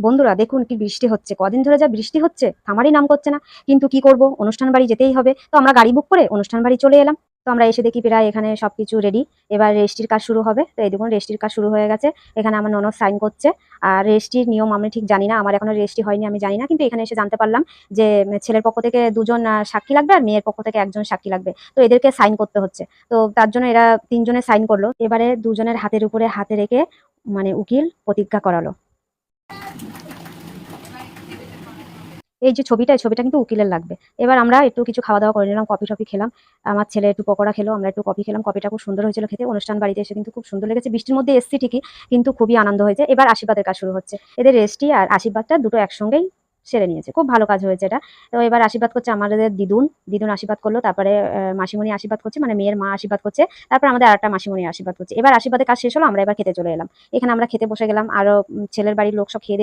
বন্ধুরা দেখুন কি বৃষ্টি হচ্ছে, কদিন ধরে যা বৃষ্টি হচ্ছে থামারই নাম করছে না। কিন্তু কি করব, অনুষ্ঠান বাড়ি যেতেই হবে, তো আমরা গাড়ি বুক করে অনুষ্ঠান বাড়ি চলে এলাম। তো আমরা এসে দেখি প্রায় এখানে সবকিছু রেডি। এবার রেজিস্ট্রির কাজ শুরু হবে। তো এই দেখুন রেজিস্ট্রির কাজ শুরু হয়ে গেছে। এখানে আমার ননদ সাইন করছে। আর রেজিস্ট্রির নিয়ম আমি ঠিক জানি না, আমার এখনো রেজিস্ট্রি হয়নি, আমি জানি না। কিন্তু এখানে এসে জানতে পারলাম যে ছেলের পক্ষ থেকে দুজন সাক্ষী লাগবে আর মেয়ের পক্ষ থেকে একজন সাক্ষী লাগবে। তো এদেরকে সাইন করতে হচ্ছে। তো তার জন্য এরা তিনজনে সাইন করলো। এবারে দুজনের হাতের উপরে হাতে রেখে মানে উকিল প্রতিজ্ঞা করালো। এই যে ছবিটা, এই ছবিটা কিন্তু উকিলের লাগবে। এবার আমরা একটু কিছু খাওয়া-দাওয়া করে নিলাম, কফি-টফি খেলাম। আমার ছেলে একটু পকোড়া খেলো, আমরা একটু কফি খেলাম। কফিটা খুব সুন্দর হয়েছিল খেতে। অনুষ্ঠান বাড়িতে এসে কিন্তু খুব সুন্দর লেগেছে। বৃষ্টির মধ্যে এসছি ঠিকই, কিন্তু খুবই আনন্দ হয়েছে। এবার আশীর্বাদের কাজ শুরু হচ্ছে। এদের রেজিস্ট্রি আর আশীর্বাদটা দুটো একসঙ্গেই সেরে নিয়েছে। খুব ভালো কাজ হয়েছে এটা। তো এবার আশীর্বাদ করছে আমাদের দিদুন। দিদুন আশীর্বাদ করলো। তারপরে মাসিমণি আশীর্বাদ করছে, মানে মেয়ের মা আশীর্বাদ করছে। তারপর আমাদের আরেকটা মাসিমণি আশীর্বাদ করছে। এবার আশীর্বাদের কাজ শেষ হলো, আমরা এবার খেতে চলে এলাম। এখানে আমরা খেতে বসে গেলাম। আরো ছেলের বাড়ির লোক সব খেয়ে